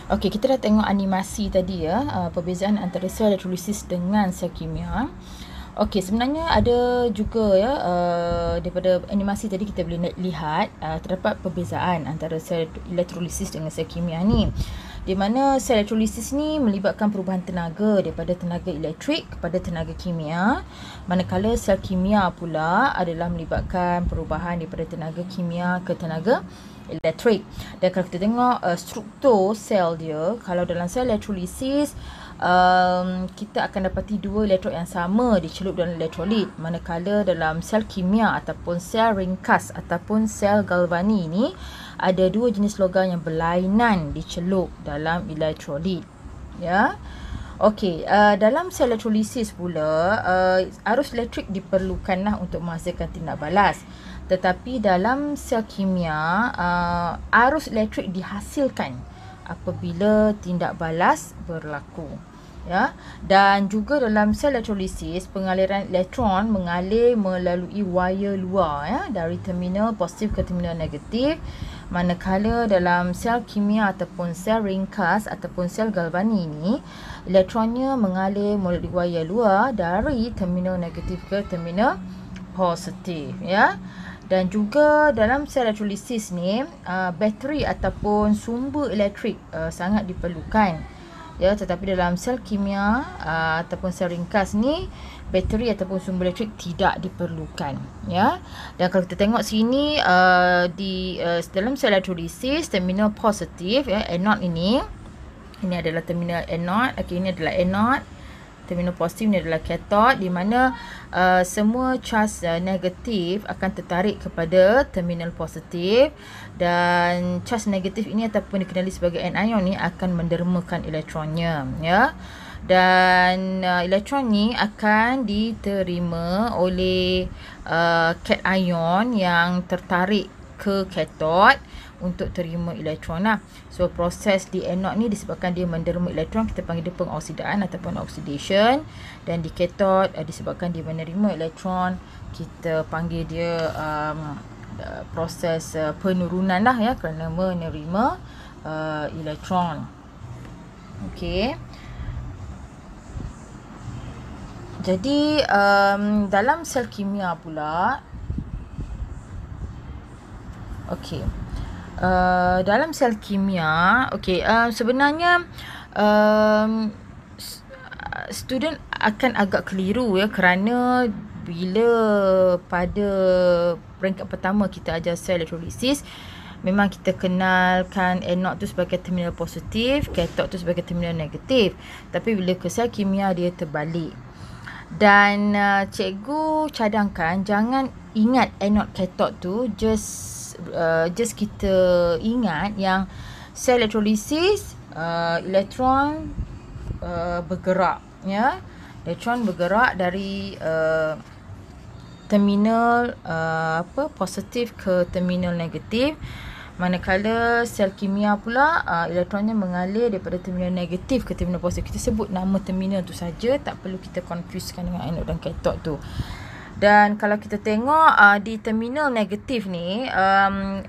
Okey, kita dah tengok animasi tadi ya, perbezaan antara sel elektrolisis dengan sel kimia. Okey, sebenarnya ada juga ya, daripada animasi tadi kita boleh lihat terdapat perbezaan antara sel elektrolisis dengan sel kimia ni. Di mana sel elektrolisis ni melibatkan perubahan tenaga daripada tenaga elektrik kepada tenaga kimia, manakala sel kimia pula adalah melibatkan perubahan daripada tenaga kimia ke tenaga elektrik. Dan kalau kita tengok struktur sel dia, kalau dalam sel elektrolisis kita akan dapati dua elektron yang sama dicelup dalam elektrolit, manakala dalam sel kimia ataupun sel ringkas ataupun sel galvani ni ada dua jenis logam yang berlainan dicelup dalam elektrolit ya. Okey, dalam sel elektrolisis pula arus elektrik diperlukanlah untuk menghasilkan tindak balas. Tetapi dalam sel kimia arus elektrik dihasilkan apabila tindak balas berlaku ya. Dan juga dalam sel elektrolisis pengaliran elektron mengalir melalui wire luar ya, dari terminal positif ke terminal negatif, manakala dalam sel kimia ataupun sel ringkas ataupun sel galvani ni elektronnya mengalir melalui wire luar dari terminal negatif ke terminal positif ya. Dan juga dalam sel elektrolisis ni bateri ataupun sumber elektrik sangat diperlukan ya. Tetapi dalam sel kimia ataupun sel ringkas ni bateri ataupun sumber elektrik tidak diperlukan ya. Dan kalau kita tengok sini di dalam sel elektrolisis terminal positif ya, anode ini adalah terminal anode. Okey, ini adalah anode. Terminal positif ni adalah kathod, di mana semua charge negatif akan tertarik kepada terminal positif, dan charge negatif ini ataupun dikenali sebagai anion ni akan mendermakan elektronnya ya. Dan elektron ni akan diterima oleh cation yang tertarik ke kathod untuk terima elektron lah. So proses di anode ni disebabkan dia menderma elektron, kita panggil dia pengoksidaan ataupun oxidation. Dan di kathod disebabkan dia menerima elektron, kita panggil dia proses penurunan lah ya, kerana menerima elektron. Okey. Jadi dalam sel kimia pula, okey, dalam sel kimia, okey, sebenarnya student akan agak keliru ya, kerana bila pada peringkat pertama kita ajar sel elektrolisis, memang kita kenalkan anode tu sebagai terminal positif, kathod tu sebagai terminal negatif. Tapi bila ke sel kimia dia terbalik. Dan cikgu cadangkan jangan ingat anode kathod tu, just kita ingat yang sel elektrolisis elektron bergerak ya. Elektron bergerak dari terminal positif ke terminal negatif, manakala sel kimia pula elektronnya mengalir daripada terminal negatif ke terminal positif. Kita sebut nama terminal tu saja, tak perlu kita confusekan dengan anode dan kathod tu. Dan kalau kita tengok di terminal negatif ni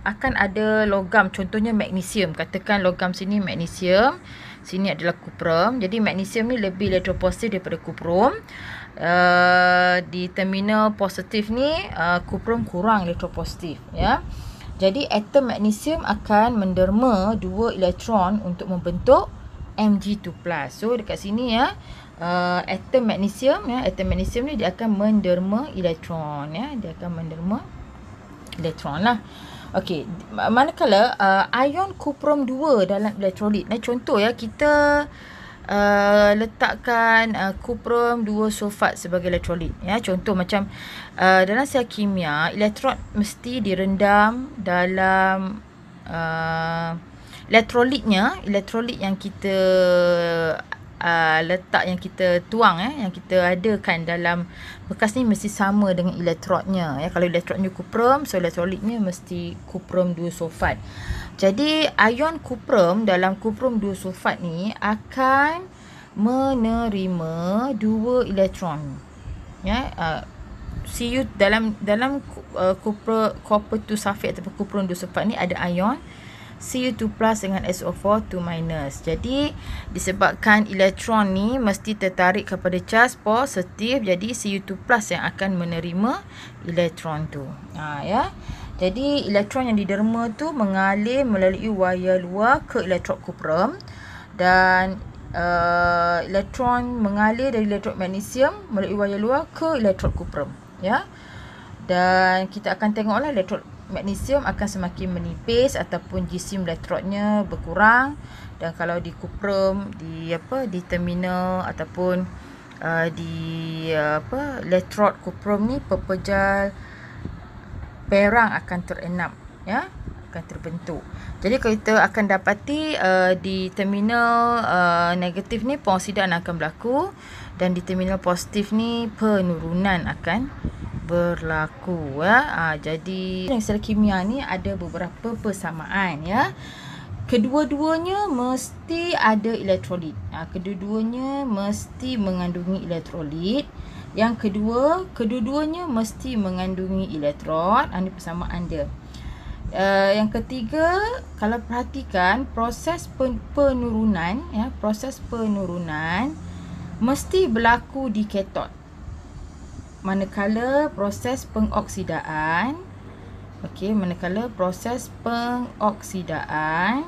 akan ada logam, contohnya magnesium. Katakan logam sini magnesium, sini adalah kuprum. Jadi magnesium ni lebih elektropositif daripada kuprum. Di terminal positif ni kuprum kurang elektropositif ya. Jadi atom magnesium akan menderma dua elektron untuk membentuk Mg2+. So dekat sini ya, atom magnesium ni dia akan menderma elektron ya, dia akan menderma elektron lah. Okey, manakala ion kuprum 2 dalam elektrolit. Contoh ya, kita letakkan kuprum 2 sulfat sebagai elektrolit ya. Contoh macam dalam sel kimia, elektron mesti direndam dalam elektrolit yang kita letak, yang kita tuang yang kita adakan dalam bekas ni mesti sama dengan elektrodnya ya. Kalau elektrodnya kuprum, so elektrolitnya mesti kuprum 2 sulfat. Jadi ion kuprum dalam kuprum 2 sulfat ni akan menerima dua elektron ya. Cu dalam copper 2 sulfate ataupun kuprum 2 sulfat ni ada ion Cu2 plus dengan SO4 2 minus. Jadi disebabkan elektron ni mesti tertarik kepada charge positif, jadi Cu2 plus yang akan menerima elektron tu. Ya. Jadi elektron yang diderma tu mengalir melalui wayar luar ke elektrod kuprum, dan elektron mengalir dari elektrod magnesium melalui wayar luar ke elektrod kuprum, ya. Dan kita akan tengoklah elektrod magnesium akan semakin menipis ataupun jisim elektrodnya berkurang. Dan kalau di kuprum, di terminal ataupun elektrod kuprum ni, pepejal perang akan terenam, ya, akan terbentuk. Jadi kita akan dapati di terminal negatif ni pengoksidan akan berlaku, dan di terminal positif ni penurunan akan berlaku, ya. Jadi sel kimia ni ada beberapa persamaan, ya. Kedua-duanya mesti ada elektrolit. Kedua-duanya mesti mengandungi elektrolit. Yang kedua, kedua-duanya mesti mengandungi elektron. Ini persamaan dia. Yang ketiga, kalau perhatikan proses penurunan, ya, proses penurunan mesti berlaku di katod. Manakala proses pengoksidaan, manakala proses pengoksidaan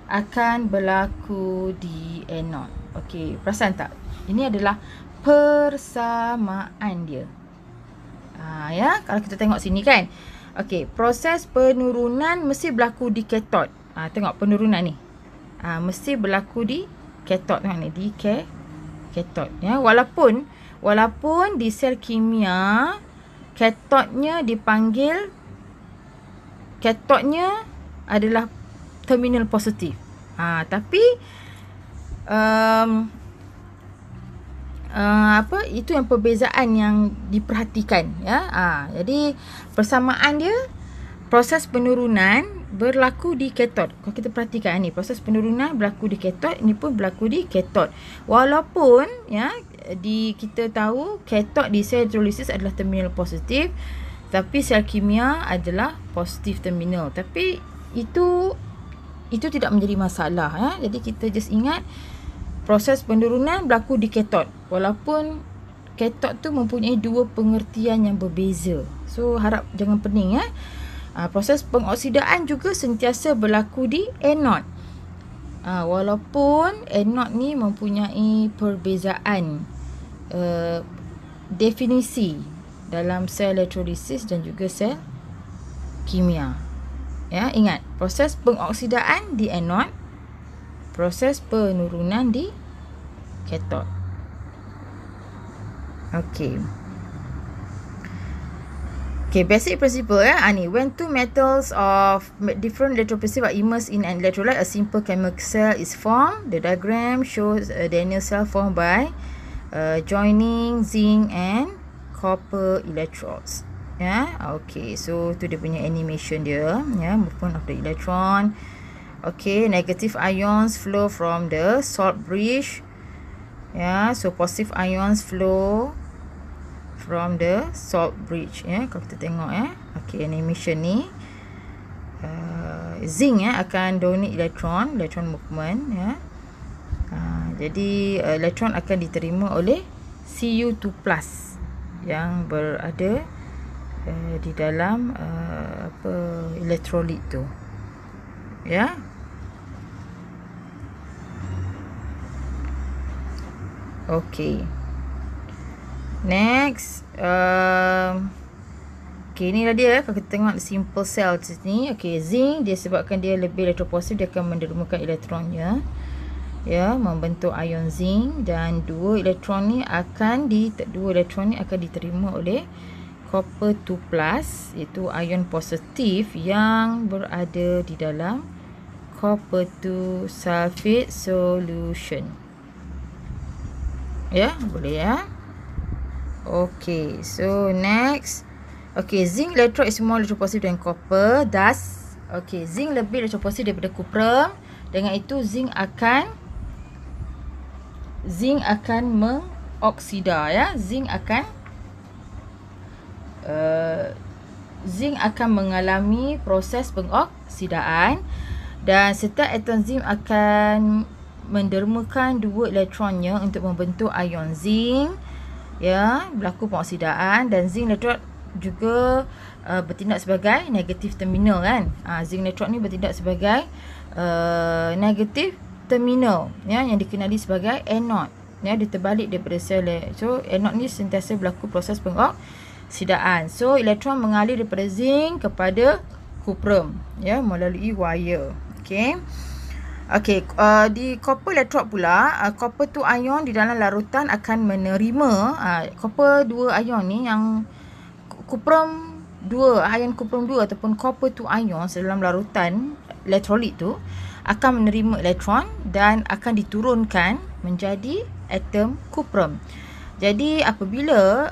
akan berlaku di anod. Perasan tak? Ini adalah persamaan dia. Ya, kalau kita tengok sini kan. Proses penurunan mesti berlaku di katod. Tengok penurunan ni. Mesti berlaku di katod, ni di katod, ya. Walaupun di sel kimia katodnya dipanggil, katodnya adalah terminal positif. Tapi itu yang perbezaan yang diperhatikan, ya. Jadi persamaan dia, proses penurunan berlaku di katod. Kalau kita perhatikan ni, proses penurunan berlaku di katod, ini pun berlaku di katod. Walaupun, ya, kita tahu katod di sel elektrolisis adalah terminal positif, tapi sel kimia adalah positif terminal. Tapi itu tidak menjadi masalah, ya. Jadi kita just ingat proses penurunan berlaku di katod, walaupun katod tu mempunyai dua pengertian yang berbeza. So harap jangan pening, ya. Proses pengoksidaan juga sentiasa berlaku di anod. Walaupun anod ni mempunyai perbezaan definisi dalam sel elektrolisis dan juga sel kimia. Ya, ingat, proses pengoksidaan di anod, proses penurunan di katod. Basic principle, ya. Ni, when two metals of different electropositive are immersed in an electrolyte, a simple chemical cell is formed. The diagram shows a Daniell cell formed by joining zinc and copper electrodes. Ya, so tu dia punya animation dia, ya, movement of the electron. Negative ions flow from the salt bridge. Ya, so positive ions flow from the salt bridge, ya. Kalau kita tengok, ya, animation ni, zinc, ya, akan donate elektron movement, ya. Jadi elektron akan diterima oleh Cu2 plus yang berada di dalam elektrolit tu, ya. Next, inilah dia. Kalau kita tengok simple cell ni, zinc dia sebabkan dia lebih elektropositif, dia akan mendermakan elektronnya, ya, membentuk ion zinc, dan dua elektron ni akan diterima oleh copper 2 plus, iaitu ion positif yang berada di dalam copper 2 sulfate solution. Ya, boleh, ya. So next, zinc electrode is more electropositive than copper. Thus, zinc lebih electropositive daripada kuprum. Dengan itu zinc akan mengoksida, ya. Zinc akan mengalami proses pengoksidaan, Dan setiap atom zinc akan mendermakan dua elektronnya untuk membentuk ion zinc, ya, berlaku pengoksidaan. Dan zinc electrode juga bertindak sebagai negatif terminal, kan. Zinc electrode ni bertindak sebagai negatif terminal, ya, yang dikenali sebagai anode, ya, dia terbalik daripada sel. So anode ni sentiasa berlaku proses pengoksidaan. So elektron mengalir daripada zinc kepada kuprum, ya, melalui wire. Okey. Okey, di copper electrode pula, copper 2 ion di dalam larutan akan menerima copper 2 ion ni, yang kuprum 2, ion kuprum 2 ataupun copper 2 ion dalam larutan elektrolit tu akan menerima elektron dan akan diturunkan menjadi atom kuprum. Jadi apabila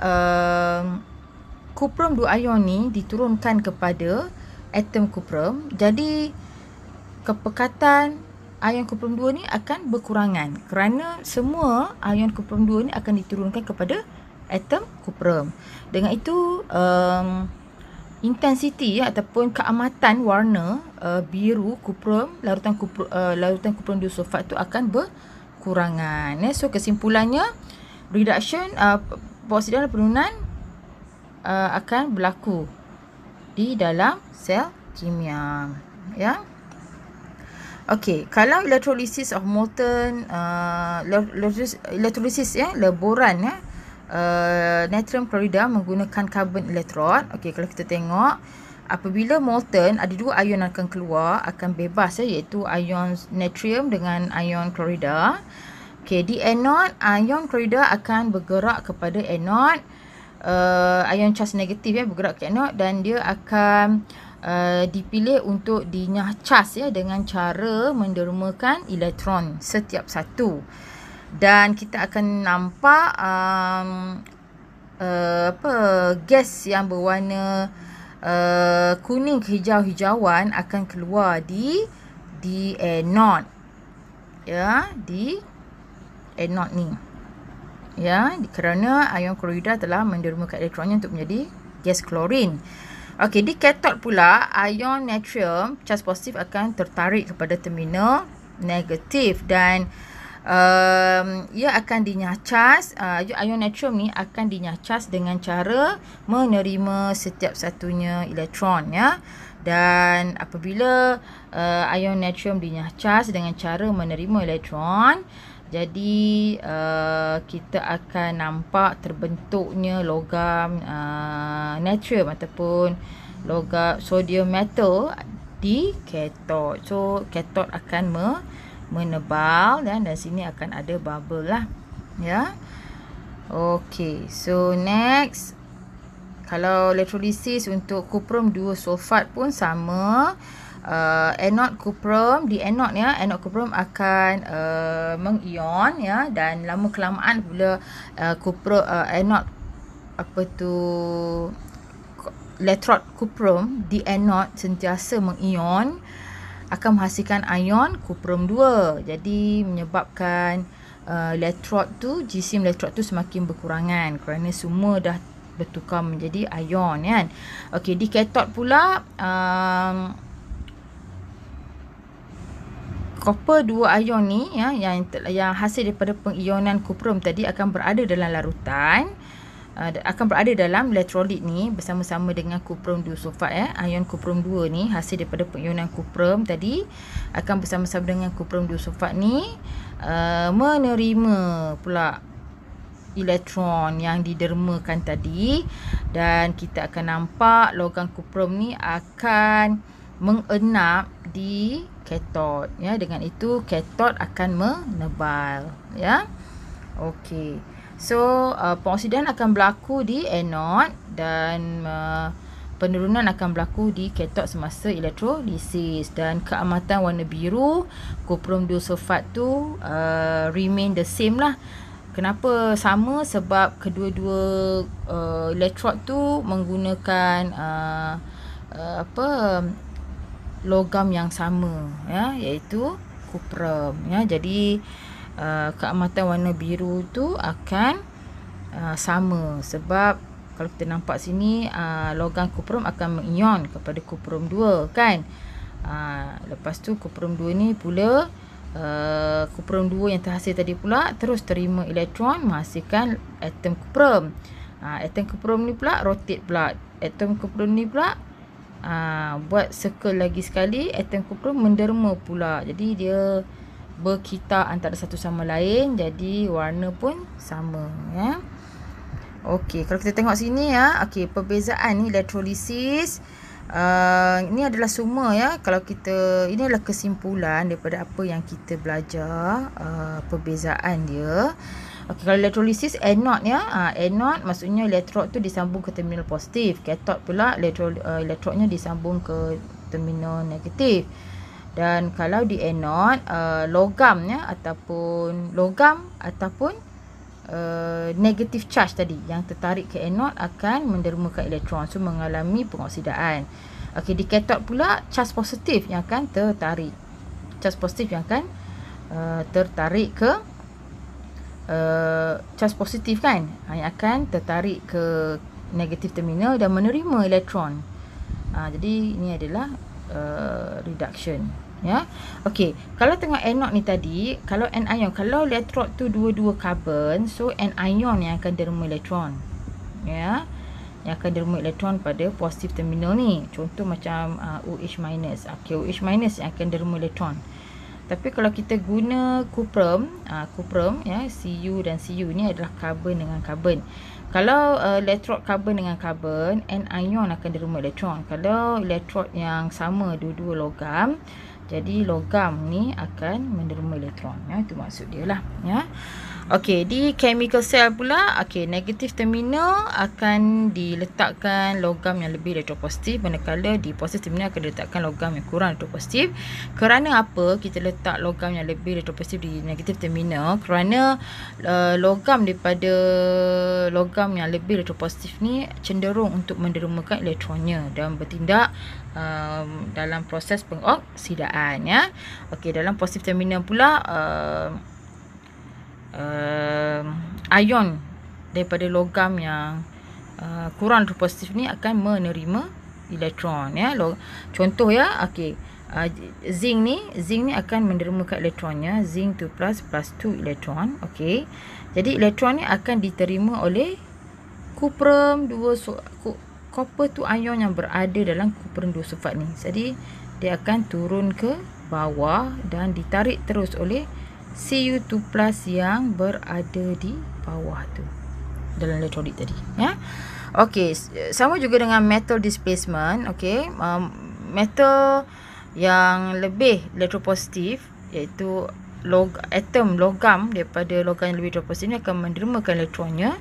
kuprum 2 ion ni diturunkan kepada atom kuprum, jadi kepekatan ion kuprum 2 ni akan berkurangan kerana semua ion kuprum 2 ni akan diturunkan kepada atom kuprum. Dengan itu intensiti, ataupun keamatan warna biru kuprum, larutan kuprum 2 sulfat tu akan berkurangan. So kesimpulannya, reduction, peroksidan dan penurunan akan berlaku di dalam sel kimia, ya. Okey, kalau electrolysis of molten electrolysis, ya, leboran, ya, natrium klorida menggunakan carbon electrode. Okey, kalau kita tengok, apabila molten, ada dua ion akan keluar, akan bebas, ya, iaitu ion natrium dengan ion klorida. Okey, di anode, ion klorida akan bergerak kepada anode, ion charge negatif, ya, bergerak ke anode, dan dia akan dipilih untuk dinyahcas, ya, dengan cara mendermakan elektron setiap satu. Dan kita akan nampak gas yang berwarna kuning kehijau-hijauan akan keluar di anode, ya, di anode ni, ya, kerana ion klorida telah mendermakan elektronnya untuk menjadi gas klorin. Okey, di kathod pula, ion natrium charge positif akan tertarik kepada terminal negatif dan ia akan dinyahcas. Ion natrium ni akan dinyahcas dengan cara menerima setiap satunya elektron, ya. Dan apabila ion natrium dinyahcas dengan cara menerima elektron, jadi kita akan nampak terbentuknya logam natrium ataupun logam sodium metal di kathod. So kathod akan menebal, dan sini akan ada bubble lah, ya. Okey, so next, kalau electrolysis untuk kuprum 2 sulfat pun sama. Anode kuprum, di anode, ya, anode kuprum akan mengion, ya, dan lama kelamaan bila kuprum anode elektrod kuprum di anode sentiasa mengion, akan menghasilkan ion kuprum 2. Jadi menyebabkan elektrod tu, jisim elektrod tu semakin berkurangan kerana semua dah bertukar menjadi ion, kan. Okey, di kathod pula, copper 2 ion ni, ya, yang hasil daripada pengionan kuprum tadi akan berada dalam larutan, akan berada dalam elektrolit ni bersama-sama dengan kuprum 2 sulfat, ya. Ion kuprum 2 ni hasil daripada pengionan kuprum tadi akan bersama-sama dengan kuprum 2 sulfat ni menerima pula elektron yang didermakan tadi, dan kita akan nampak logam kuprum ni akan mengenap di kathod, ya. Dengan itu kathod akan menebal, ya. Okey. So pengoksidan akan berlaku di anode dan penurunan akan berlaku di kathod semasa elektrolisis, dan keamatan warna biru kuprum 2 sulfat tu remain the same lah. Kenapa sama? Sebab kedua-dua elektrod tu menggunakan logam yang sama, ya, iaitu kuprum, ya. Jadi keamatan warna biru tu akan sama, sebab kalau kita nampak sini logam kuprum akan mengion kepada kuprum 2, kan. Lepas tu kuprum 2 ni pula kuprum 2 yang terhasil tadi pula terus terima elektron menghasilkan atom kuprum. Atom kuprum ni pula rotate pula. Atom kuprum ni pula buat circle lagi sekali, atom kuprum menderma pula. Jadi dia berkitar antara satu sama lain, jadi warna pun sama ya. Okey, kalau kita tengok sini ya, okey, perbezaan ni elektrolisis. Ini adalah semua ya. Kalau kita, ini adalah kesimpulan daripada apa yang kita belajar, perbezaan dia. Okey, kalau elektrolisis anode ya, anode maksudnya elektrod tu disambung ke terminal positif, cathode pula elektrodnya disambung ke terminal negatif. Dan kalau di anode logam ataupun negative charge tadi yang tertarik ke anode akan mendermakan elektron, so mengalami pengoksidaan. Okey, di cathode pula charge positif yang akan tertarik. Charge positif yang akan tertarik ke charge positif kan, yang akan tertarik ke negatif terminal dan menerima elektron. Jadi ini adalah reduction ya. Okey, kalau tengok anode ni tadi, kalau anion, kalau elektrod tu dua-dua karbon, so anion yang akan derma elektron ya, yang akan derma elektron pada positif terminal ni. Contoh macam OH minus. Okey, OH minus yang akan derma elektron. Tapi kalau kita guna kuprum ya, Cu dan Cu ni adalah karbon dengan karbon. Kalau elektrod karbon dengan karbon, anion akan derma elektron. Kalau elektrod yang sama dua-dua logam, jadi logam ni akan menderma elektron ya, itu maksud dia lah ya. Okey, di chemical cell pula, okey, negatif terminal akan diletakkan logam yang lebih elektropositif, manakala di positif terminal akan diletakkan logam yang kurang elektropositif. Kerana apa kita letak logam yang lebih elektropositif di negatif terminal? Kerana logam daripada logam yang lebih elektropositif ni cenderung untuk mendermakan elektronnya dan bertindak dalam proses pengoksidaan ya. Okey, dalam positif terminal pula ion daripada logam yang kurang elektropositif ni akan menerima elektron ya. Contoh ya, okey, zinc ni akan mendermakan elektronnya, zinc 2 plus 2 elektron. Okey, jadi elektron ni akan diterima oleh kuprum 2 copper tu ion yang berada dalam kuprum 2 sulfat ni. Jadi dia akan turun ke bawah dan ditarik terus oleh Cu2 plus yang berada di bawah tu dalam elektrolit tadi ya. Okey, sama juga dengan metal displacement. Okey, metal yang lebih elektropositif iaitu atom logam daripada logam yang lebih elektropositif ni akan mendermakan elektronnya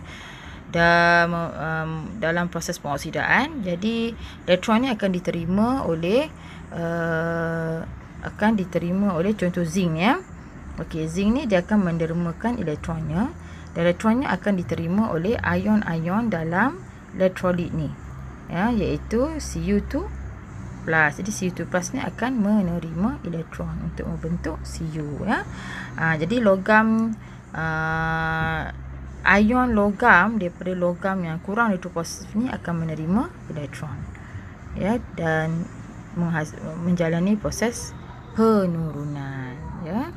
dan dalam proses pengoksidaan. Jadi elektron ni akan diterima oleh contoh zinc ya. Okey, zinc ni dia akan mendermakan elektronnya dan elektronnya akan diterima oleh ion-ion dalam elektrolit ni ya, iaitu Cu2 plus. Jadi Cu2 plus ni akan menerima elektron untuk membentuk Cu ya. Jadi logam ion logam daripada logam yang kurang elektropositif ni akan menerima elektron ya, dan menjalani proses penurunan ya.